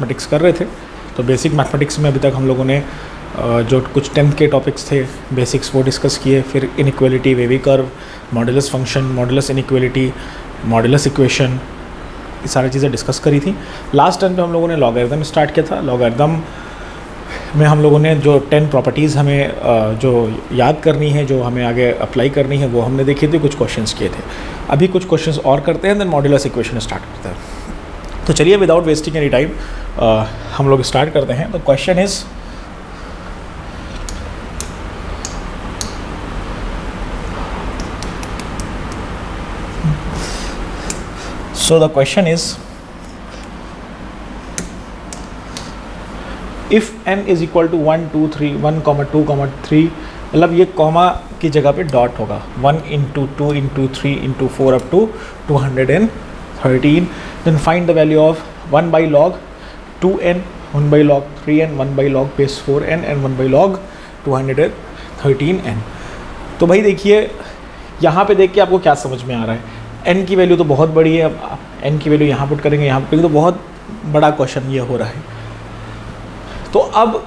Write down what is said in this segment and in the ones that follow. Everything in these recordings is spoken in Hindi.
मैथमेटिक्स कर रहे थे। तो बेसिक मैथमेटिक्स में अभी तक हम लोगों ने जो कुछ 10th के टॉपिक्स थे बेसिक्स वो डिस्कस किए, फिर inequality, wavy curve, modulus function, modulus inequality, modulus equation, ये सारी चीज़ें डिस्कस करी थी। लास्ट टाइम पे हम लोगों ने लॉगरिथम स्टार्ट किया था। लॉगरिथम में हम लोगों ने जो 10 प्रॉपर्टीज़ हमें जो याद करनी है, जो हमें आगे अप्लाई करनी है, वो हमने देखी थी, कुछ क्वेश्चंस किए थे। अभी कुछ क्वेश्चंस और करते हैं, देन मॉडुलस इक्वेशन स्टार्ट करते हैं। तो चलिए विदाउट वेस्टिंग एनी टाइम हम लोग स्टार्ट करते हैं। तो question is, so the question is, if n is equal to 1, 2, 3, 1, 2, 3, मतलब ये कॉमा की जगह पे डॉट होगा, 1 into 2 into 3 into 4 up to 213, then find the value of 1 by log 2n, 1 by log 3n, 1 by log base 4n and 1 by log 213n। तो भाई देखिए यहाँ पे देख के आपको क्या समझ में आ रहा है, n की वैल्यू तो बहुत बड़ी है। अब n की वैल्यू यहाँ पुट करेंगे, यहाँ पे तो बहुत बड़ा क्वेश्चन ये हो रहा है। तो अब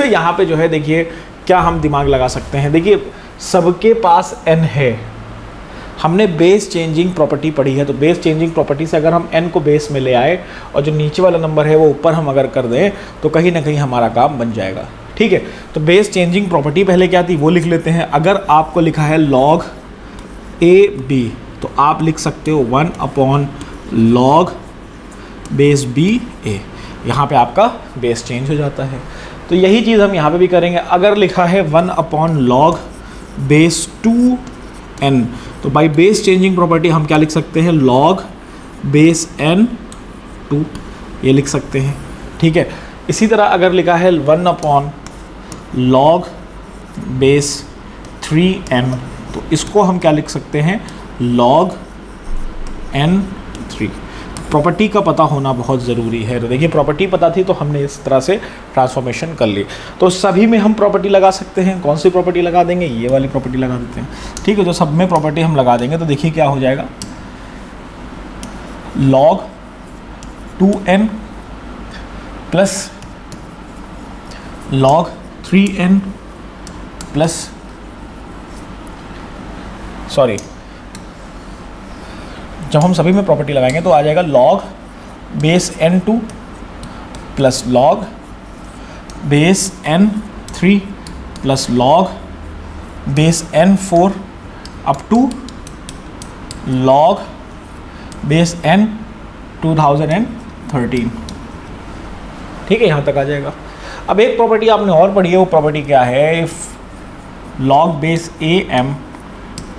यहाँ पे जो है देखिए क्या हम दिमाग लगा सकते हैं। देखिए सबके पास n है, हमने बेस चेंजिंग प्रॉपर्टी पढ़ी है, तो बेस चेंजिंग प्रॉपर्टी से अगर हम n को बेस में ले आए और जो नीचे वाला नंबर है वो ऊपर हम अगर कर दें तो कहीं ना कहीं हमारा काम बन जाएगा। ठीक है, तो बेस चेंजिंग प्रॉपर्टी पहले क्या थी वो लिख लेते हैं। अगर आपको लिखा है log a b तो आप लिख सकते हो 1 upon log base b a, यहाँ पे आपका बेस चेंज हो जाता है। तो यही चीज़ हम यहाँ पे भी करेंगे। अगर लिखा है 1 अपॉन log बेस 2n तो बाय बेस चेंजिंग प्रॉपर्टी हम क्या लिख सकते हैं, log बेस n 2 ये लिख सकते हैं। ठीक है, इसी तरह अगर लिखा है 1 अपॉन log बेस 3n तो इसको हम क्या लिख सकते हैं, log n 3। प्रॉपर्टी का पता होना बहुत ज़रूरी है। तो देखिए प्रॉपर्टी पता थी तो हमने इस तरह से ट्रांसफॉर्मेशन कर ली। तो सभी में हम प्रॉपर्टी लगा सकते हैं। कौन सी प्रॉपर्टी लगा देंगे, ये वाली प्रॉपर्टी लगा देते हैं। ठीक है, जो सब में प्रॉपर्टी हम लगा देंगे तो देखिए क्या हो जाएगा, log 2n plus log 3n plus sorry जब हम सभी में प्रॉपर्टी लगाएंगे तो आ जाएगा log base n2 plus log base n3 plus log base n4 up to log base n 2013। ठीक है, यहाँ तक आ जाएगा। अब एक प्रॉपर्टी आपने और पढ़ी है, वो प्रॉपर्टी क्या है, if log base am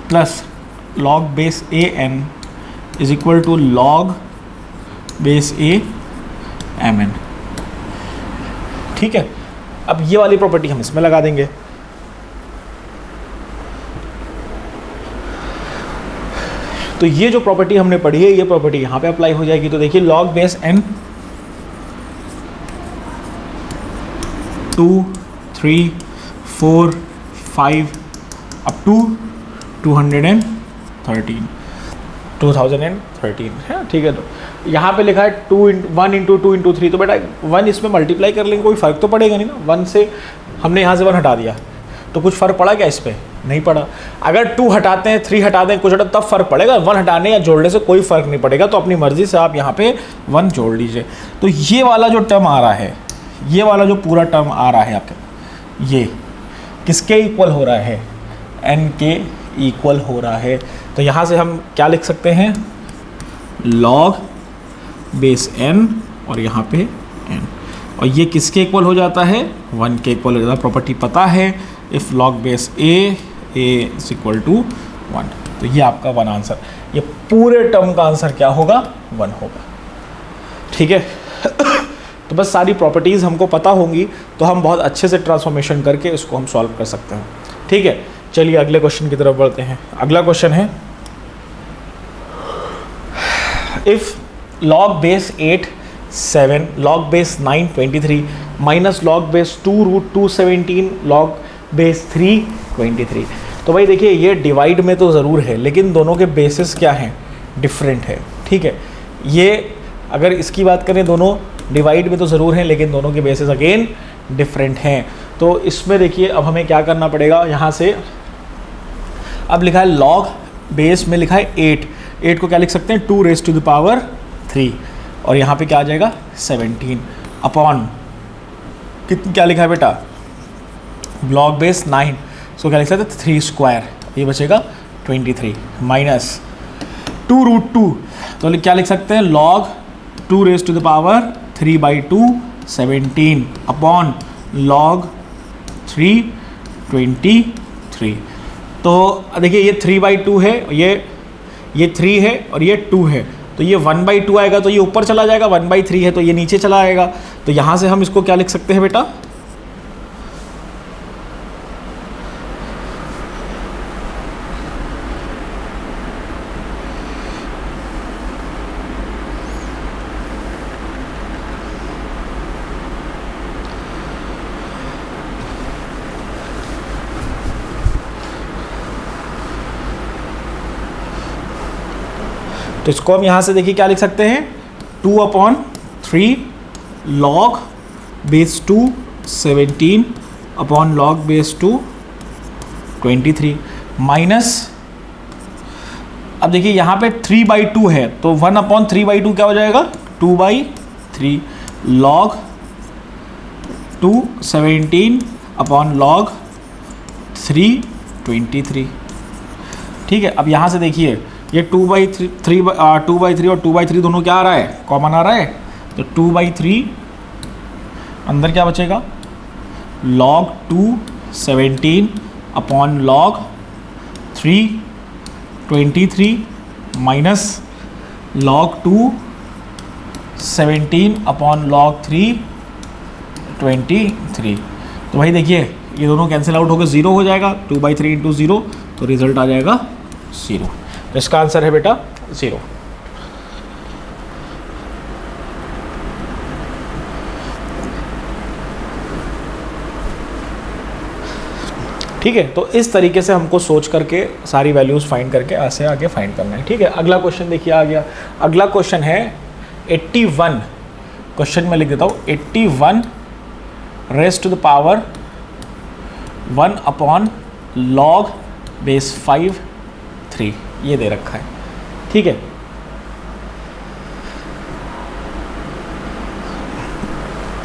plus log base an is equal to log base a mn। ठीक है, अब ये वाली प्रॉपर्टी हम इसमें लगा देंगे। तो ये जो प्रॉपर्टी हमने पढ़ी है ये प्रॉपर्टी यहाँ पे अप्लाई हो जाएगी। तो देखिए log base n 2, 3, 4, 5 up to 2013 है। ठीक है, तो यहाँ पे लिखा है 1 इंटू 2 इंटू 3 तो बेटा 1 इसमें मल्टीप्लाई कर लेंगे, कोई फ़र्क तो पड़ेगा नहीं ना। 1 से हमने यहाँ से 1 हटा दिया तो कुछ फ़र्क पड़ा क्या इस पर, नहीं पड़ा। अगर 2 हटाते हैं, 3 हटाते हैं, कुछ हटा तब फ़र्क पड़ेगा। 1 हटाने या जोड़ने से कोई फ़र्क नहीं पड़ेगा। तो अपनी मर्ज़ी से आप यहाँ पे 1 जोड़ लीजिए। तो ये वाला जो टर्म आ रहा है, ये वाला जो पूरा टर्म आ रहा है आपका, ये किसके इक्वल हो रहा है, n के इक्वल हो रहा है। तो यहाँ से हम क्या लिख सकते हैं, log बेस n और यहाँ पे n, और ये किसके इक्वल हो जाता है, 1 के इक्वल हो जाता है। प्रॉपर्टी पता है, if log base a is equal to 1। तो ये आपका 1 आंसर, ये पूरे टर्म का आंसर क्या होगा, 1 होगा। ठीक है तो बस सारी प्रॉपर्टीज़ हमको पता होंगी तो हम बहुत अच्छे से ट्रांसफॉर्मेशन करके इसको हम सॉल्व कर सकते हैं। ठीक है, चलिए अगले क्वेश्चन की तरफ बढ़ते हैं। अगला क्वेश्चन है, if log base 8 7 log base 9 23 minus log base 2 root 2 17 log base 3 23। तो भाई देखिए ये डिवाइड में तो ज़रूर है लेकिन दोनों के बेसिस क्या हैं, डिफरेंट है। ठीक है, ये अगर इसकी बात करें दोनों डिवाइड में तो ज़रूर हैं, लेकिन दोनों के बेसिस अगेन डिफरेंट हैं। तो इसमें देखिए अब हमें क्या करना पड़ेगा, यहाँ से अब लिखा है लॉग बेस में लिखा है 8 को क्या लिख सकते हैं 2 रेज़ टू द पावर 3, और यहाँ पे क्या आ जाएगा 17 अपॉन कितनी क्या लिखा है बेटा लॉग बेस 9, सो क्या लिख सकते हैं 3 स्क्वायर, ये बचेगा 23 माइनस 2√2, तो क्या लिख सकते हैं log 2 raise to the power 3/2 17 upon log 3 23। तो देखिए ये 3/2 है, ये 3 है और ये 2 है, तो ये 1/2 आएगा, तो ये ऊपर चला जाएगा, 1/3 है तो ये नीचे चला आएगा। तो यहाँ से हम इसको क्या लिख सकते हैं बेटा तो इसको हम यहाँ से देखिए क्या लिख सकते हैं 2/3 log base 2 17 upon log base 2 23 minus, अब देखिए यहाँ पे 3/2 है तो 1/3/2 क्या हो जाएगा 2/3 लॉग 2 17 अपॉन लॉग 3 23। ठीक है, अब यहाँ से देखिए ये 2/3 और 2/3 दोनों क्या आ रहा है कॉमन आ रहा है, तो 2/3 अंदर क्या बचेगा log 2 17 upon log 3 23 minus log 2 17 upon log 3 23। तो भाई देखिए ये दोनों कैंसिल आउट होकर 0 हो जाएगा, 2/3 इंटू 0, तो रिजल्ट आ जाएगा 0। तो इसका आंसर है बेटा 0। ठीक है, तो इस तरीके से हमको सोच करके सारी वैल्यूज़ फाइंड करके ऐसे आगे फाइंड करना है। ठीक है, अगला क्वेश्चन देखिए आ गया। अगला क्वेश्चन है 81, क्वेश्चन में लिख देता हूँ 81 raise to the power 1 upon log base 5 3, ये दे रखा है। ठीक है,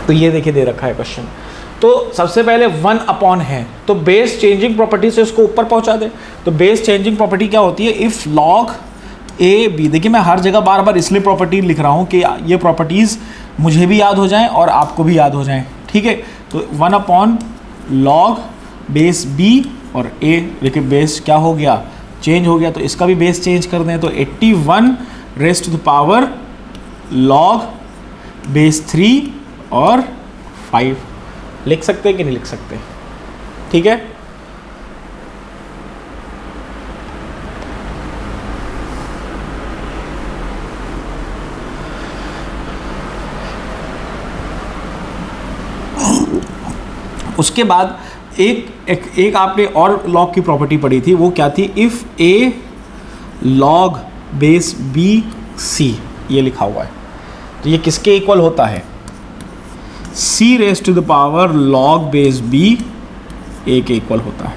तो ये देखिए दे रखा है क्वेश्चन। तो सबसे पहले 1 अपॉन है तो बेस चेंजिंग प्रॉपर्टी से उसको ऊपर पहुंचा दे। तो बेस चेंजिंग प्रॉपर्टी क्या होती है, इफ़ लॉग ए बी, देखिए मैं हर जगह बार बार इसलिए प्रॉपर्टी लिख रहा हूँ कि ये प्रॉपर्टीज़ मुझे भी याद हो जाएं और आपको भी याद हो जाएं। ठीक है, तो 1 अपॉन लॉग बेस बी और ए, देखिए बेस क्या हो गया चेंज हो गया, तो इसका भी बेस चेंज कर दें। तो 81 raise to the power log base 3 और 5 लिख सकते हैं कि नहीं लिख सकते। ठीक है, उसके बाद एक आपने और लॉग की प्रॉपर्टी पढ़ी थी, वो क्या थी, if a log base b c, ये लिखा हुआ है, तो ये किसके इक्वल होता है, C raise to the power log base B A के इक्वल होता है।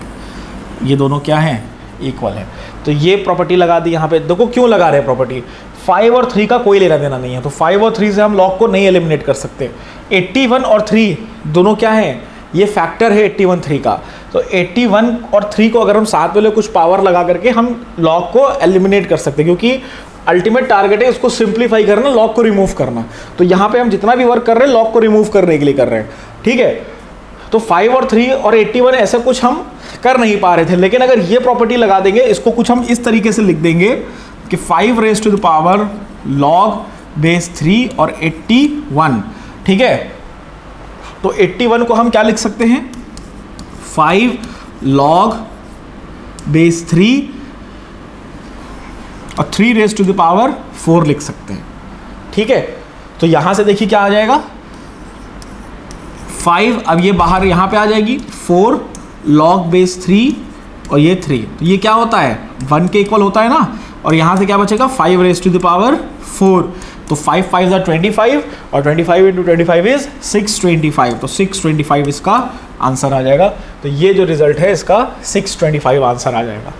ये दोनों क्या हैं, इक्वल है। तो ये प्रॉपर्टी लगा दी यहाँ पे। देखो क्यों लगा रहे हैं प्रॉपर्टी, 5 और 3 का कोई लेना देना नहीं है, तो 5 और 3 से हम लॉग को नहीं एलिमिनेट कर सकते। 81 और 3 दोनों क्या हैं, ये फैक्टर है 81 3 का। तो 81 और 3 को अगर हम साथ में कुछ पावर लगा करके हम लॉग को एलिमिनेट कर सकते हैं, क्योंकि अल्टीमेट टारगेट है इसको सिंप्लीफाई करना, लॉग को रिमूव करना। तो यहाँ पे हम जितना भी वर्क कर रहे हैं लॉग को रिमूव करने के लिए कर रहे हैं। ठीक है, तो 5 और 3 और 81 ऐसा कुछ हम कर नहीं पा रहे थे, लेकिन अगर ये प्रॉपर्टी लगा देंगे, इसको कुछ हम इस तरीके से लिख देंगे कि 5 raise to the power log base 3 और 81। ठीक है, तो 81 को हम क्या लिख सकते हैं, 5 लॉग बेस 3 और 3 रेज़ टू द पावर 4 लिख सकते हैं। ठीक है, तो यहां से देखिए क्या आ जाएगा 5, अब ये बाहर यहाँ पे आ जाएगी 4 लॉग बेस 3 और ये 3, तो ये क्या होता है 1 के इक्वल होता है ना, और यहाँ से क्या बचेगा 5 रेज़ टू द पावर 4। तो 5 5 ज़ा 25 और 25 इंटू 25 इज 625, तो 625 इसका आंसर आ जाएगा। तो ये जो रिजल्ट है इसका 625 आंसर आ जाएगा।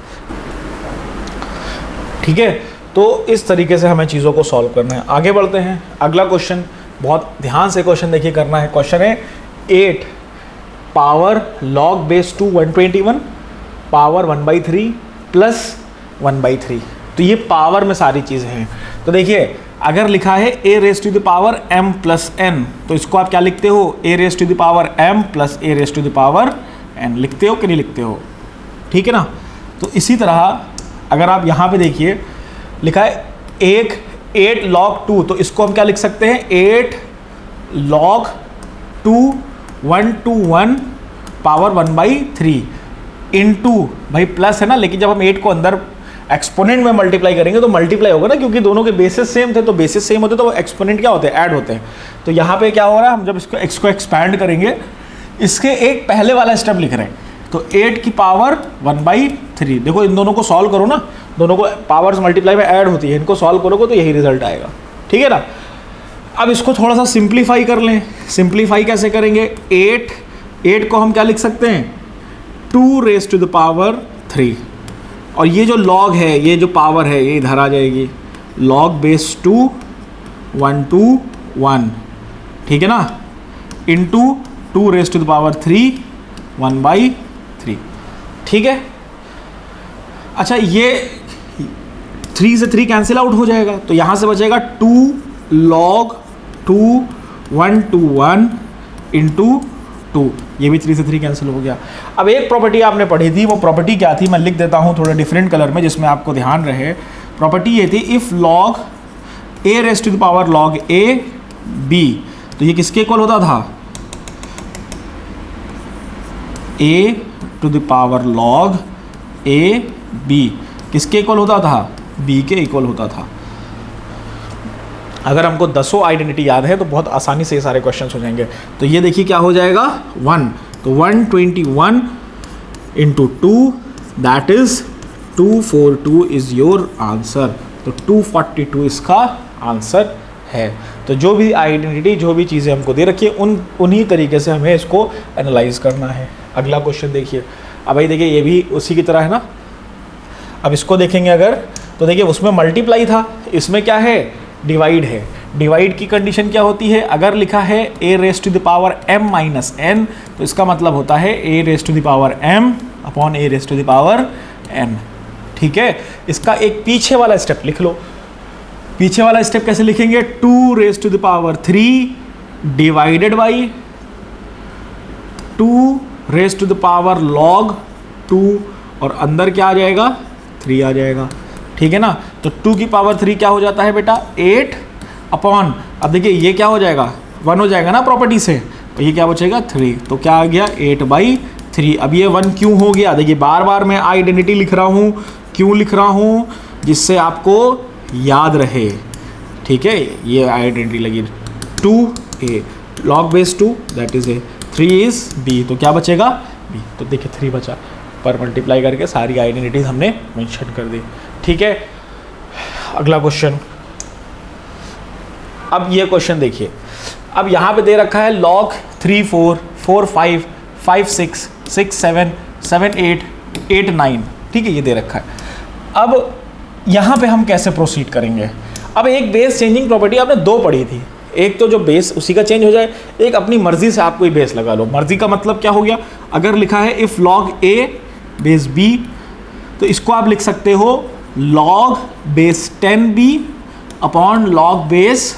ठीक है, तो इस तरीके से हमें चीज़ों को सॉल्व करना है। आगे बढ़ते हैं, अगला क्वेश्चन, बहुत ध्यान से क्वेश्चन देखिए करना है। क्वेश्चन है 8 power log base 2 121 power 1/3 plus 1/3। तो ये पावर में सारी चीज़ें हैं। तो देखिए अगर लिखा है a raise to the power m plus n, तो इसको आप क्या लिखते हो, a raise to the power m plus a raise to the power n लिखते हो कि नहीं लिखते हो? ठीक है ना। तो इसी तरह अगर आप यहाँ पे देखिए लिखा है 8 log 2, तो इसको हम क्या लिख सकते हैं, 8 log 2 121 पावर 1/3 इंटू, भाई प्लस है ना, लेकिन जब हम 8 को अंदर एक्सपोनेंट में मल्टीप्लाई करेंगे तो मल्टीप्लाई होगा ना, क्योंकि दोनों के बेसिस सेम थे, तो बेसिस सेम होते तो वो एक्सपोनेंट क्या होते हैं, ऐड होते हैं। तो यहाँ पे क्या हो रहा है, हम जब इसको एक्सपैंड करेंगे, इसके एक पहले वाला स्टेप लिख रहे हैं, तो 8 की पावर 1/3। देखो इन दोनों को सॉल्व करो ना, दोनों को पावर्स मल्टीप्लाई में ऐड होती है, इनको सॉल्व करोगे तो यही रिजल्ट आएगा। ठीक है ना। अब इसको थोड़ा सा सिंप्लीफाई कर लें। सिंप्लीफाई कैसे करेंगे, 8 को हम क्या लिख सकते हैं, 2 रेज टू द पावर 3, और ये जो लॉग है, ये जो पावर है, ये इधर आ जाएगी, लॉग बेस 2 121, ठीक है ना, into 2 raise to the power 3 1/3। ठीक है। अच्छा, ये 3 से 3 कैंसिल आउट हो जाएगा, तो यहाँ से बचेगा 2 log 2 121 इंटू 2, ये भी 3 से 3 कैंसिल हो गया। अब एक प्रॉपर्टी आपने पढ़ी थी, वो प्रॉपर्टी क्या थी, मैं लिख देता हूँ थोड़ा डिफरेंट कलर में जिसमें आपको ध्यान रहे। प्रॉपर्टी ये थी, if log a raise to the power log a b, तो ये किसके इक्वल होता था, a to the power log a b किसके इक्वल होता था, b के इक्वल होता था। अगर हमको 10 आइडेंटिटी याद है तो बहुत आसानी से ये सारे क्वेश्चन हो जाएंगे। तो ये देखिए क्या हो जाएगा, 1, तो 121 into 2, that is 242 is your answer. तो 242 इसका आंसर है। तो जो भी आइडेंटिटी, जो भी चीज़ें हमको दे रखी है, उन्हीं तरीके से हमें इसको एनालाइज करना है। अगला क्वेश्चन देखिए। अब भाई देखिए ये भी उसी की तरह है ना। अब इसको देखेंगे अगर, तो देखिए उसमें मल्टीप्लाई था, इसमें क्या है, डिवाइड है। डिवाइड की कंडीशन क्या होती है, अगर लिखा है a raise to the power m minus n, तो इसका मतलब होता है a raise to the power m upon a raise to the power n। ठीक है। इसका एक पीछे वाला स्टेप लिख लो। पीछे वाला स्टेप कैसे लिखेंगे, 2 raise to the power 3 divided by 2 raise to the power log 2, और अंदर क्या आ जाएगा, 3 आ जाएगा। ठीक है ना। तो 2 की पावर 3 क्या हो जाता है बेटा, 8 अपॉन, अब देखिए ये क्या हो जाएगा, 1 हो जाएगा ना प्रॉपर्टी से, तो ये क्या बचेगा, 3। तो क्या आ गया, 8/3। अब ये 1 क्यों हो गया, देखिए बार बार मैं आइडेंटिटी लिख रहा हूँ, क्यों लिख रहा हूँ, जिससे आपको याद रहे। ठीक है, ये आइडेंटिटी लगी 2a log base 2 that is a, 3 is b, तो क्या बचेगा b। तो देखिए 3 बचा, पर मल्टीप्लाई करके सारी आइडेंटिटीज हमने मेंशन कर दी। ठीक है। अगला क्वेश्चन। अब ये क्वेश्चन देखिए, अब यहाँ पे दे रखा है log 3 4 4 5 5 6 6 7 7 8 8 9, ठीक है, ये दे रखा है। अब यहाँ पे हम कैसे प्रोसीड करेंगे। अब एक बेस चेंजिंग प्रॉपर्टी आपने 2 पढ़ी थी, एक तो जो बेस उसी का चेंज हो जाए, एक अपनी मर्जी से आप कोई बेस लगा लो। मर्जी का मतलब क्या हो गया, अगर लिखा है if log a base b, तो इसको आप लिख सकते हो log base 10b upon log base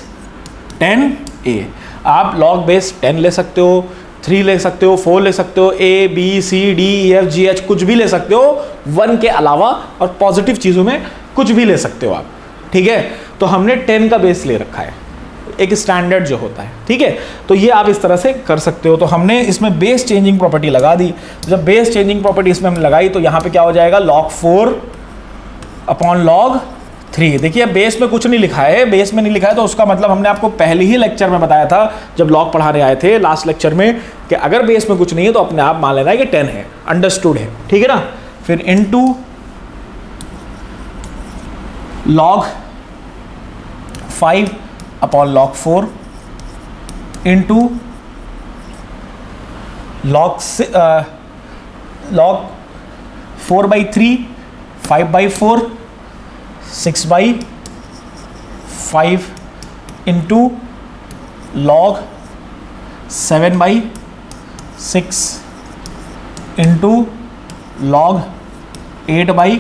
10a। आप log बेस 10 ले सकते हो, 3 ले सकते हो, 4 ले सकते हो, a b c d e f g h कुछ भी ले सकते हो 1 के अलावा, और पॉजिटिव चीज़ों में कुछ भी ले सकते हो आप। ठीक है। तो हमने 10 का बेस ले रखा है, एक स्टैंडर्ड जो होता है। ठीक है। तो ये आप इस तरह से कर सकते हो। तो हमने इसमें बेस चेंजिंग प्रॉपर्टी लगा दी। जब बेस चेंजिंग प्रॉपर्टी इसमें हमने लगाई, तो यहाँ पे क्या हो जाएगा, log 4 अपॉन log 3। देखिए बेस में कुछ नहीं लिखा है, बेस में नहीं लिखा है, तो उसका मतलब हमने आपको पहले ही लेक्चर में बताया था, जब log पढ़ाने आए थे लास्ट लेक्चर में, कि अगर बेस में कुछ नहीं है तो अपने आप मान लेना है कि 10 है, अंडरस्टूड है। ठीक है ना। फिर into log 5 upon log 4 into log 4 by 3, 5 by 4, 6 by 5 into log 7 by 6 into log 8 by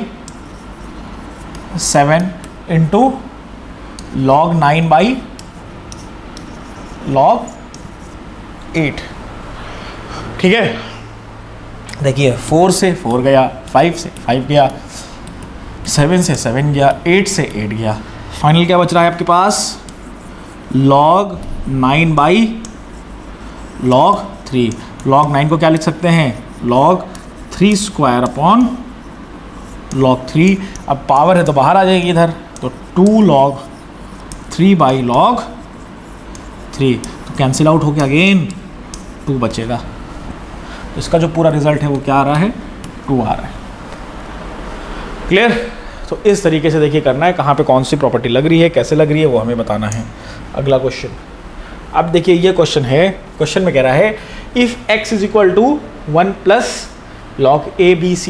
7 into log 9 by log 8। ठीक है, देखिए 4 से 4 गया, 5 से 5 गया, 7 से 7 गया, 8 से 8 गया। फाइनल क्या बच रहा है आपके पास? log 9 by log 3। log 9 को क्या लिख सकते हैं? log 3 square upon log 3। अब पावर है तो बाहर आ जाएगी इधर, तो 2 log 3 बाई log 3, तो कैंसिल आउट हो गया, अगेन 2 बचेगा। तो इसका जो पूरा रिजल्ट है वो क्या आ रहा है? 2 आ रहा है। क्लियर? तो इस तरीके से देखिए करना है, कहाँ पे कौन सी प्रॉपर्टी लग रही है, कैसे लग रही है, वो हमें बताना है। अगला क्वेश्चन, अब देखिए ये क्वेश्चन है, क्वेश्चन में कह रहा है if x is equal to 1 plus log a b c,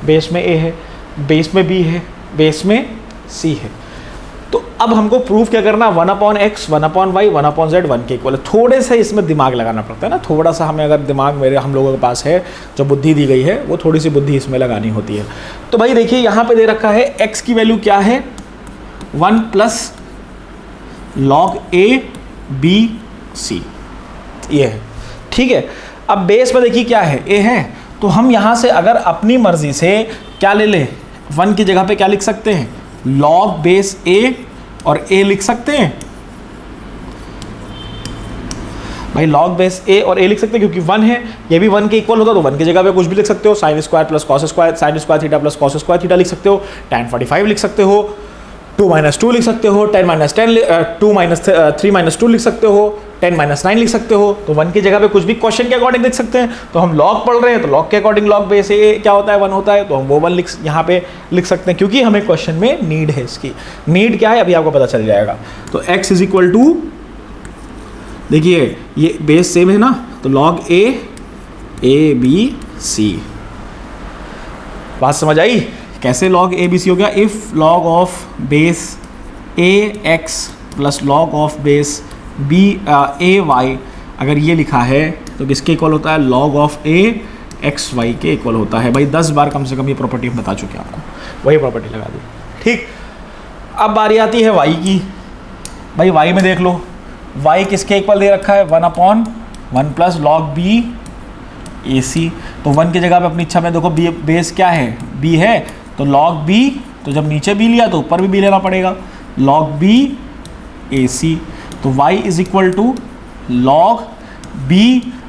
base में a है, बेस में b है, बेस में c है। तो अब हमको प्रूफ क्या करना? 1/x, 1/y, 1/z 1 के इक्वल है। थोड़े से इसमें दिमाग लगाना पड़ता है ना, थोड़ा सा हमें अगर दिमाग हम लोगों के पास है, जो बुद्धि दी गई है, वो थोड़ी सी बुद्धि इसमें लगानी होती है। तो भाई देखिए यहाँ पे दे रखा है x की वैल्यू क्या है? 1 plus log a b c, ये है। ठीक है, अब बेस में देखिए क्या है? a है। तो हम यहाँ से अगर अपनी मर्जी से क्या ले लें, 1 की जगह पे क्या लिख सकते हैं? log बेस a और a लिख सकते हैं भाई, log बेस a और a लिख सकते हैं, क्योंकि 1 है, ये भी 1 के इक्वल होता, तो 1 की जगह पे कुछ भी लिख सकते हो। Sine square plus cos square, sine square theta plus cos square theta लिख सकते हो, tan 45 लिख सकते हो, 2 - 2 लिख सकते हो, 10 - 10 2 - 3 - 2 लिख सकते हो, 10 - 9 लिख सकते हो। तो 1 की जगह पे कुछ भी क्वेश्चन के अकॉर्डिंग लिख सकते हैं। तो हम log पढ़ रहे हैं, तो log के अकॉर्डिंग log बेस ए क्या होता है? 1 होता है, तो हम वो 1 यहाँ पे लिख सकते हैं, क्योंकि हमें क्वेश्चन में नीड है। इसकी नीड क्या है अभी आपको पता चल जाएगा। तो x इज इक्वल टू, देखिए ये बेस सेम है ना, तो log a b c। बात समझ आई? कैसे log a b c हो गया? If log of base a x plus log of base b a y, अगर ये लिखा है तो किसके इक्वल होता है? log of a x y के इक्वल होता है। भाई 10 बार कम से कम ये प्रॉपर्टी हम बता चुके हैं आपको, वही प्रॉपर्टी लगा दी। ठीक, अब बारी आती है y की। भाई y में देख लो, y किसके इक्वल दे रखा है? 1/1 प्लस log b ए सी। तो 1 की जगह पे अपनी इच्छा में देखो, b बेस क्या है? b है, तो log b, तो जब नीचे b लिया तो ऊपर भी b लेना पड़ेगा, log b ए सी। तो y is equal to log b,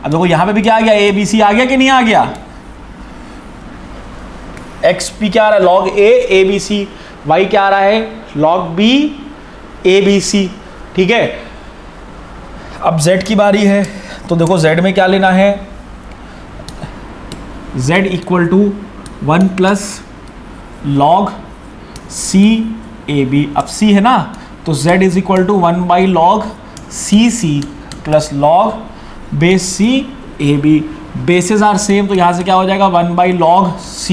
अब देखो यहाँ पे भी क्या आ गया? ए बी सी आ गया कि नहीं आ गया? एक्स पी क्या आ रहा है? log a b c. y क्या आ रहा है? log b a B c. ठीक है, अब z की बारी है, तो देखो z में क्या लेना है? z equal to 1 plus log c a b. अब c है ना, तो z is equal to 1 by log c c plus log base c a b. Bases are same, तो यहाँ से क्या हो जाएगा? 1 by log c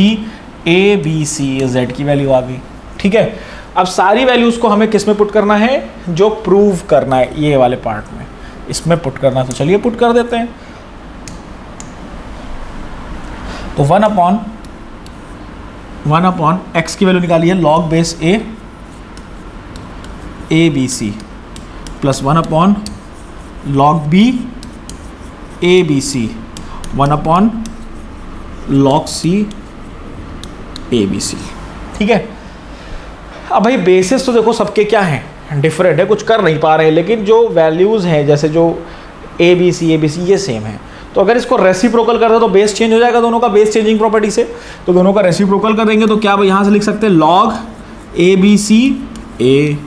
a B c, z की वैल्यू आ गई। ठीक है, अब सारी वैल्यूज़ को हमें किस में पुट करना है? जो प्रूव करना है, ये वाले पार्ट में, इसमें पुट करना। तो चलिए पुट कर देते हैं। तो 1/1 x की वैल्यू निकालिए, log base a b c plus 1/log b a b c 1/log c a b c। ठीक है, अब भाई बेसिस तो देखो सबके क्या हैं? डिफरेंट है, कुछ कर नहीं पा रहे हैं, लेकिन जो वैल्यूज़ हैं, जैसे जो ए बी सी ये सेम है। तो अगर इसको रेसिप्रोकल कर दो तो बेस चेंज हो जाएगा दोनों का, बेस चेंजिंग प्रॉपर्टी से। तो दोनों का रेसिप्रोकल कर देंगे तो क्या भाई यहाँ से लिख सकते हैं? log A B C A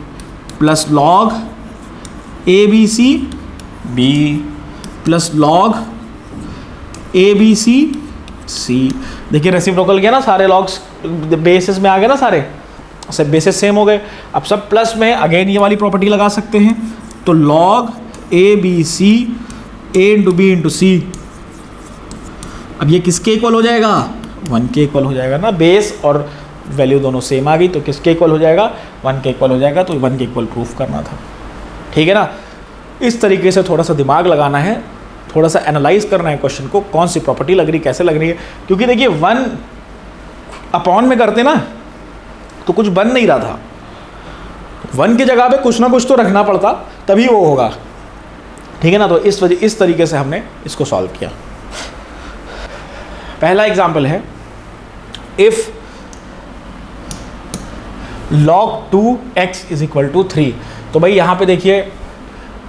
plus log A B C B plus log A B C C. देखिए रेसिप्रोकल किया ना, सारे लॉग्स बेसिस में आ गए ना सारे। सब बेसिस सेम हो गए। अब सब प्लस में अगेन ये वाली प्रॉपर्टी लगा सकते हैं, तो log A B C A into B into C, अब ये किसके इक्वल हो जाएगा, 1 के इक्वल हो जाएगा ना, बेस और वैल्यू दोनों सेम आ गई तो किसके इक्वल हो जाएगा, 1 के इक्वल हो जाएगा, तो 1 के इक्वल प्रूफ करना था। ठीक है ना, इस तरीके से थोड़ा सा दिमाग लगाना है, थोड़ा सा एनालाइज करना है क्वेश्चन को, कौन सी प्रॉपर्टी लग रही है, कैसे लग रही है, क्योंकि देखिए 1 अपॉन में करते ना तो कुछ बन नहीं रहा था, 1 की जगह पे कुछ ना कुछ तो रखना पड़ता तभी वो होगा। ठीक है ना, तो इस तरीके से हमने इसको सॉल्व किया। पहला एग्जाम्पल है, if log 2x is equal to 3, तो भाई यहाँ पे देखिए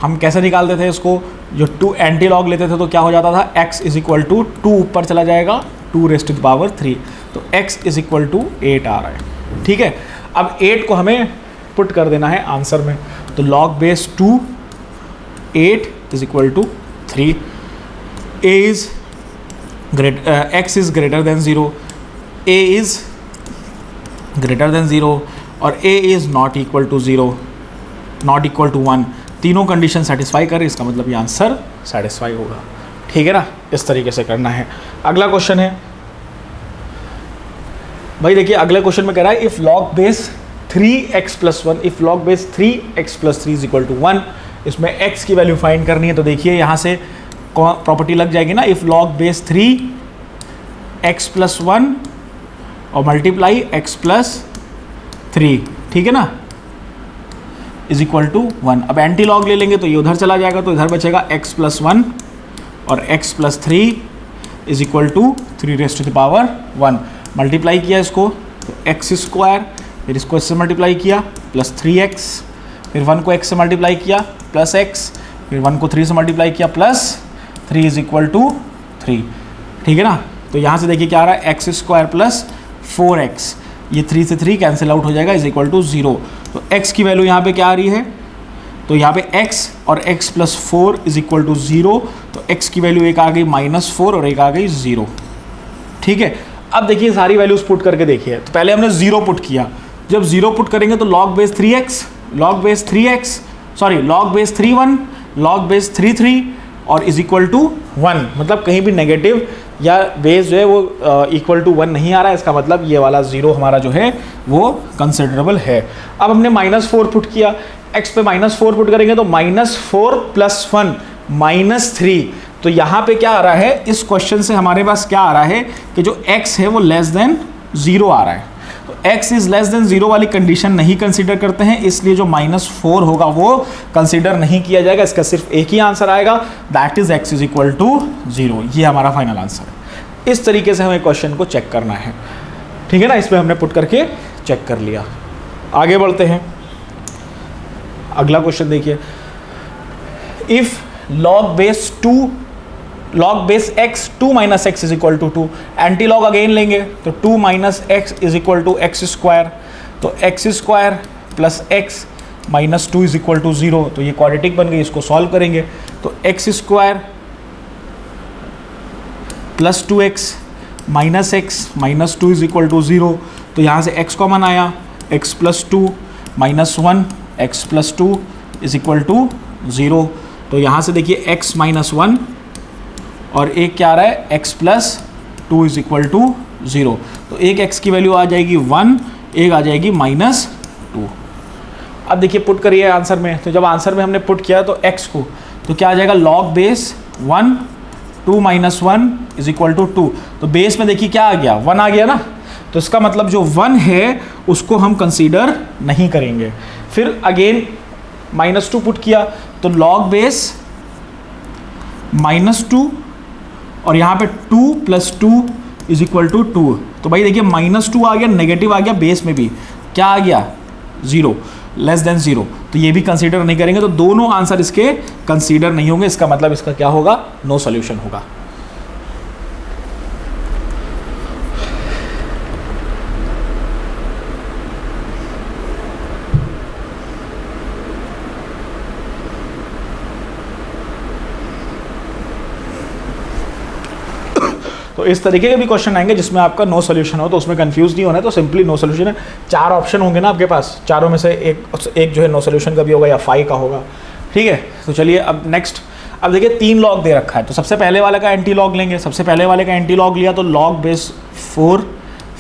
हम कैसे निकालते थे इसको, जो 2 एंटी लॉग लेते थे तो क्या हो जाता था, x इज इक्वल टू 2 ऊपर चला जाएगा 2 रेज़ टू द पावर 3, तो x इज इक्वल टू 8 आ रहा है। ठीक है, अब 8 को हमें पुट कर देना है आंसर में, तो log base 2 8 is equal to 3, x is greater than 0, a is greater than 0 और a is not equal to 0, not equal to 1, तीनों कंडीशन सेटिस्फाई करें, इसका मतलब ये आंसर सेटिस्फाई होगा। ठीक है ना, इस तरीके से करना है। अगला क्वेश्चन है भाई, देखिए अगले क्वेश्चन में कह रहा है if log base 3x plus 1, if log base 3x plus 3 is equal to 1, इसमें x की वैल्यू फाइंड करनी है, तो देखिए यहाँ से प्रॉपर्टी लग जाएगी ना, if log base 3x plus 1 और मल्टीप्लाई x प्लस 3, ठीक है ना, इज इक्वल टू 1। अब एंटी लॉग ले लेंगे तो ये उधर चला जाएगा, तो इधर बचेगा x प्लस 1 और x plus 3 is equal to 3 raise to the power 1। Multiply किया इसको तो x स्क्वायर, फिर इसको इससे मल्टीप्लाई किया प्लस 3x, फिर 1 को x से मल्टीप्लाई किया प्लस x, फिर 1 को 3 से मल्टीप्लाई किया प्लस 3 इज इक्वल टू 3। ठीक है ना, तो यहाँ से देखिए क्या आ रहा है, x स्क्वायर प्लस 4x, ये 3 से 3 कैंसिल आउट हो जाएगा, इज इक्वल टू 0। तो x की वैल्यू यहाँ पे क्या आ रही है, तो यहाँ पे x और x plus 4 is equal to 0, तो x की वैल्यू एक आ गई -4 और एक आ गई 0। ठीक है, अब देखिए सारी वैल्यूज पुट करके देखिए, तो पहले हमने 0 पुट किया, जब 0 पुट करेंगे तो log base 3x, log base 3x, sorry log base 3 1, log base 3 3 और इज इक्वल टू 1, मतलब कहीं भी नेगेटिव या बेस जो है वो इक्वल टू 1 नहीं आ रहा है, इसका मतलब ये वाला 0 हमारा जो है वो कंसिडरेबल है। अब हमने -4 पुट किया, x पे -4 पुट करेंगे तो -4 प्लस 1 -3, तो यहाँ पे क्या आ रहा है, इस क्वेश्चन से हमारे पास क्या आ रहा है कि जो x है वो लेस देन 0 आ रहा है, तो x इज लेस देन 0 वाली कंडीशन नहीं कंसीडर करते हैं, इसलिए जो -4 होगा वो कंसीडर नहीं किया जाएगा, इसका सिर्फ एक ही आंसर आएगा, that is x is equal to 0। ये हमारा फाइनल आंसर है। इस तरीके से हमें क्वेश्चन को चेक करना है। ठीक है ना, इसमें हमने पुट करके चेक कर लिया। आगे बढ़ते हैं, अगला क्वेश्चन देखिए, if log base x 2 minus X is equal to 2, anti log again लेंगे तो 2 minus X is equal to X square, तो x square plus X minus 2 is equal to 0, तो ये क्वाड्रेटिक बन गई, इसको सॉल्व करेंगे तो x square plus 2x minus x minus 2 is equal to 0, तो यहाँ से x कॉमन आया, x plus 2 minus 1 x plus 2 is equal to 0, तो यहाँ से देखिए x माइनस 1 और एक क्या आ रहा है x plus 2 is equal to 0, तो एक x की वैल्यू आ जाएगी 1, एक आ जाएगी -2। अब देखिए पुट करिए आंसर में, तो जब आंसर में हमने पुट किया तो x को, तो क्या आ जाएगा log base 1 2 minus 1 is equal to 2, तो बेस में देखिए क्या आ गया 1 आ गया ना, तो इसका मतलब जो 1 है उसको हम कंसीडर नहीं करेंगे। फिर अगेन -2 पुट किया तो log बेस -2 और यहाँ पे 2 प्लस 2 इज इक्वल टू 2, तो भाई देखिए -2 आ गया, नेगेटिव आ गया, बेस में भी क्या आ गया 0, लेस देन 0, तो ये भी कंसीडर नहीं करेंगे, तो दोनों आंसर इसके कंसीडर नहीं होंगे, इसका मतलब इसका क्या होगा, नो सॉल्यूशन होगा। तो इस तरीके के भी क्वेश्चन आएंगे जिसमें आपका नो सोल्यूशन हो, तो उसमें कंफ्यूज नहीं होना है, तो सिंपली नो सोल्यूशन है। 4 ऑप्शन होंगे ना आपके पास, चारों में से एक जो है नो सोल्यूशन का भी होगा या फाई का होगा, ठीक है। तो चलिए अब नेक्स्ट, अब देखिए 3 लॉग दे रखा है, तो सबसे पहले वाले का एंटी लॉग लेंगे। सबसे पहले वाले का एंटी लॉग लिया तो लॉग बेस 4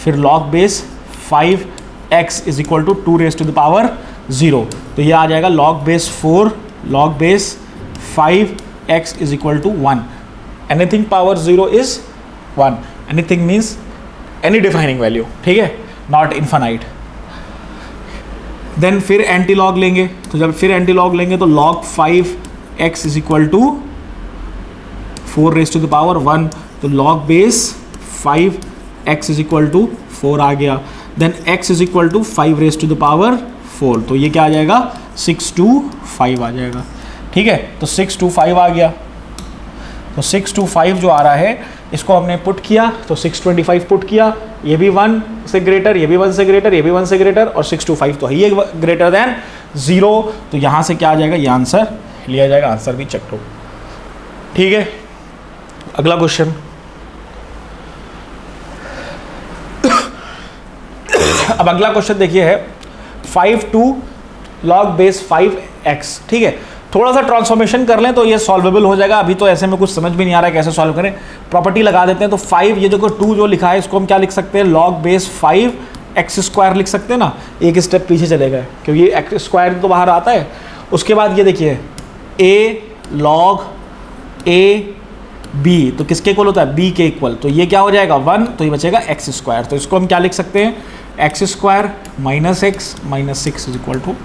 फिर log base 5x is equal to 2 raise to the power 0। तो ये आ जाएगा log base 4 log base 5x is equal to 1। Anything power 0 is 1, anything means any defining value, ठीक है, नॉट इन्फानाइट। देन फिर एंटी लॉग लेंगे, तो जब फिर एंटी लॉग लेंगे तो log 5x is equal to 4 raise to the power 1, तो log base 5x is equal to 4 आ गया। Then x is equal to 5 raise to the power 4, तो ये क्या आ जाएगा 6 to 5 आ जाएगा, ठीक है। तो 6 to 5 आ गया, तो 6 to 5 जो आ रहा है इसको हमने पुट किया, तो 625 पुट किया, ये भी 1 से ग्रेटर, ये भी 1 से ग्रेटर, ये भी 1 से ग्रेटर, और 6 to 5 तो है ये ग्रेटर देन 0। तो यहाँ से क्या आ जाएगा, ये आंसर लिया जाएगा, आंसर भी चेक हो, ठीक है। अगला क्वेश्चन, अब अगला क्वेश्चन देखिए है 5 to log बेस 5x, ठीक है। थोड़ा सा ट्रांसफॉर्मेशन कर लें तो ये सॉल्वेबल हो जाएगा। अभी तो ऐसे में कुछ समझ भी नहीं आ रहा है कैसे सॉल्व करें, प्रॉपर्टी लगा देते हैं। तो 5 ये जो 2 जो लिखा है इसको हम क्या लिख सकते हैं, log बेस 5x² लिख सकते हैं ना, एक स्टेप पीछे चले गए क्योंकि x² तो बाहर आता है। उसके बाद ये देखिए a log a b, तो किसके इक्वल होता है, b के इक्वल, तो ये क्या हो जाएगा 1, तो ये बचेगा x²। तो इसको हम क्या लिख सकते हैं, x² minus x minus 6 is equal to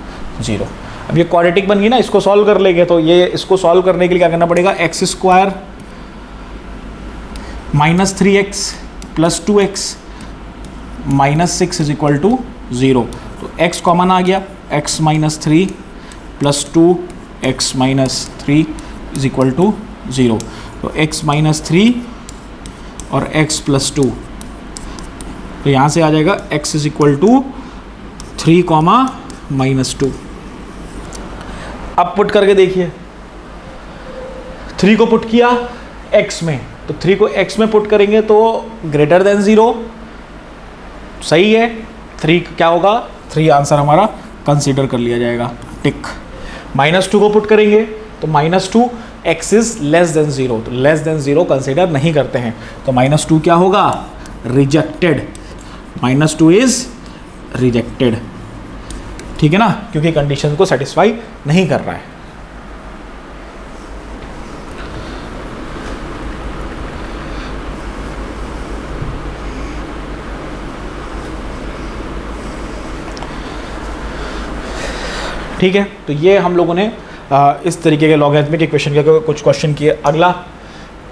0। अब ये क्वाड्रेटिक बन गई ना, इसको सॉल्व कर लेंगे, तो ये इसको सॉल्व करने के लिए क्या करना पड़ेगा, x² minus 3x plus 2x minus 6 is equal to 0। तो x कॉमन आ गया, x minus 3 plus 2x minus 3 is equal to 0। तो x माइनस 3 और x प्लस 2, तो यहाँ से आ जाएगा x is equal to 3 comma minus 2। अब पुट करके देखिए, 3 को पुट किया x में, तो 3 को x में पुट करेंगे तो ग्रेटर देन 0, सही है। 3 क्या होगा, 3 आंसर हमारा कंसीडर कर लिया जाएगा, टिक। -2 को पुट करेंगे तो -2 x इज लेस देन 0, तो लेस देन 0 कंसीडर नहीं करते हैं, तो -2 क्या होगा, रिजेक्टेड, -2 इज रिजेक्टेड, ठीक है ना, क्योंकि कंडीशन को सेटिस्फाई नहीं कर रहा है। ठीक है, तो ये हम लोगों ने इस तरीके के लॉगरिथमिक इक्वेशन के कुछ क्वेश्चन किए। अगला,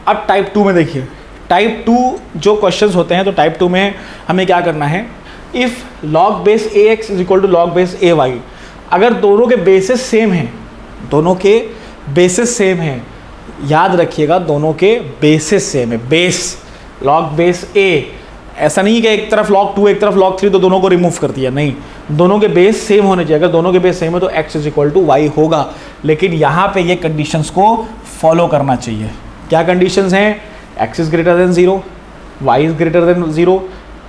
अब टाइप 2 में देखिए, टाइप 2 जो क्वेश्चंस होते हैं, तो टाइप 2 में हमें क्या करना है, if log base ax is equal to log base ay, अगर दोनों के बेसिस सेम हैं, दोनों के बेसिस सेम हैं, याद रखिएगा दोनों के बेसिस सेम है, बेस log बेस a, ऐसा नहीं कि एक तरफ log 2 एक तरफ log 3 तो दोनों को रिमूव कर दिया, नहीं, दोनों के बेस सेम होने चाहिए। अगर दोनों के बेस सेम है तो x is equal to y होगा, लेकिन यहाँ पे ये कंडीशंस को फॉलो करना चाहिए। क्या कंडीशंस हैं, x is greater than 0, y is greater than 0,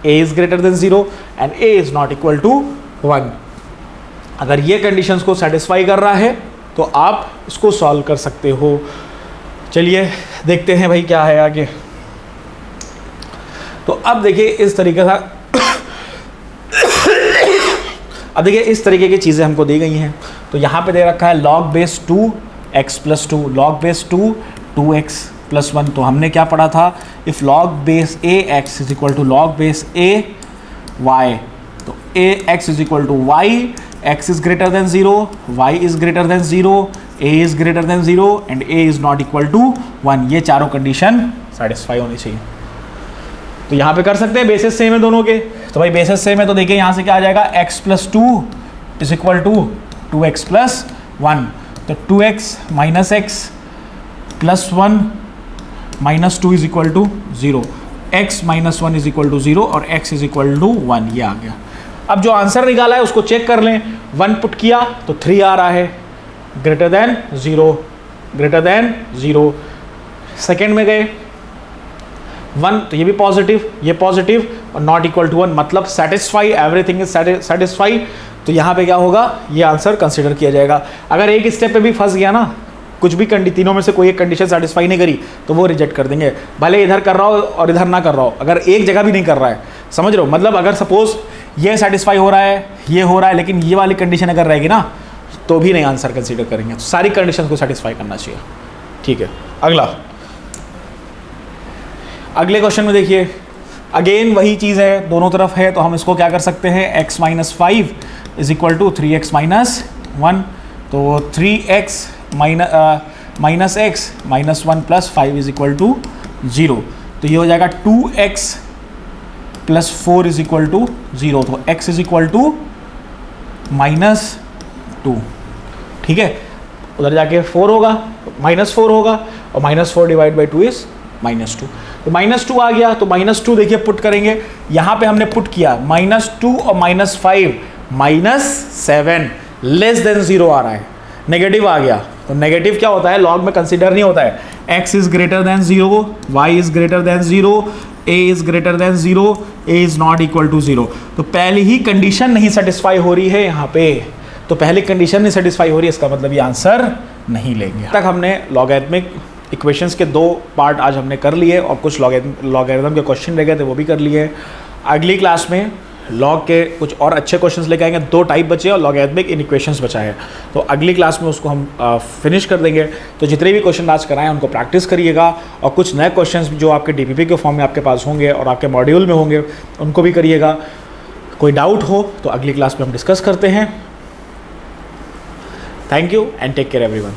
a is greater than 0 and a is not equal to 1। अगर ये कंडीशंस को सेटिस्फाई कर रहा है तो आप इसको सॉल्व कर सकते हो। चलिए देखते हैं भाई क्या है आगे। तो अब देखिए इस तरीके से अब देखिए इस तरीके की चीज़ें हमको दी गई हैं। तो यहाँ पे दे रखा है log base 2x plus 2, log base 2x plus 1। तो हमने क्या पढ़ा था, if log base ax is equal to log base a y, तो ax is equal to y, x is greater than 0, y is greater than 0, a is greater than 0 and a is not equal to 1। ये चारों कंडीशन सेटिस्फाई होनी चाहिए। तो यहाँ पे कर सकते हैं, बेसिस सेम है दोनों के, तो भाई बेसिस सेम है तो देखिए यहाँ से क्या आ जाएगा, x plus 2 is equal to 2x plus 1। तो 2x minus x plus 1 minus 2 is equal to 0, x minus 1 is equal to 0 और x इज इक्वल टू 1, ये आ गया। अब जो आंसर निकाला है उसको चेक कर लें, 1 पुट किया तो 3 आ रहा है, greater than 0, greater than 0। Second में गए 1, तो ये भी पॉजिटिव, ये पॉजिटिव, और नॉट इक्वल टू 1, मतलब सेटिस्फाई, एवरीथिंग इज सेटिस्फाई। तो यहाँ पे क्या होगा, ये आंसर कंसिडर किया जाएगा। अगर एक स्टेप पे भी फंस गया ना, कुछ भी तीनों में से कोई एक कंडीशन सेटिस्फाई नहीं करी, तो वो रिजेक्ट कर देंगे, भले इधर कर रहा हो और इधर ना कर रहा हो। अगर एक जगह भी नहीं कर रहा है, समझ रहे हो, मतलब अगर सपोज ये सेटिस्फाई हो रहा है, ये हो रहा है, लेकिन ये वाली कंडीशन अगर रहेगी ना, तो भी नहीं आंसर कंसीडर करेंगे। तो सारी कंडीशन को सेटिस्फाई करना चाहिए। ठीक है, अगले क्वेश्चन में देखिए, अगेन वही चीज़ है, दोनों तरफ है, तो हम इसको क्या कर सकते हैं, x minus 5 is equal to 3x minus 1, तो 3x minus x minus 1 plus 5 is equal to 0, तो ये हो जाएगा 2x plus 4 is equal to 0, तो x is equal to minus 2। ठीक है, उधर जाके 4 होगा, माइनस 4 होगा, और minus 4 divide by 2 is minus 2, तो माइनस 2 आ गया। तो माइनस 2 देखिए पुट करेंगे, यहाँ पे हमने पुट किया माइनस 2 और माइनस 5 माइनस 7 लेस देन 0 आ रहा है, नेगेटिव आ गया। तो नेगेटिव क्या होता है, लॉग में कंसीडर नहीं होता है। x is greater than 0, y is greater than 0, a is greater than 0, a is not equal to 0। तो पहली ही कंडीशन नहीं सेटिस्फाई हो रही है यहाँ पे, तो पहली कंडीशन नहीं सेटिस्फाई हो रही है, इसका मतलब ये आंसर नहीं लेंगे। तक हमने लॉगरिथमिक इक्वेशंस के 2 पार्ट आज हमने कर लिए, और कुछ लॉगरिथम के क्वेश्चन रह गए थे, वो भी कर लिए। अगली क्लास में लॉग के कुछ और अच्छे क्वेश्चंस लेके आएंगे, 2 टाइप बचे और लॉगरिथमिक इन इक्वेशंस बचा है, तो अगली क्लास में उसको हम फिनिश कर देंगे। तो जितने भी क्वेश्चन आज कराएं उनको प्रैक्टिस करिएगा, और कुछ नए क्वेश्चंस जो आपके डीपीपी के फॉर्म में आपके पास होंगे और आपके मॉड्यूल में होंगे उनको भी करिएगा। कोई डाउट हो तो अगली क्लास में हम डिस्कस करते हैं। Thank you and take care everyone.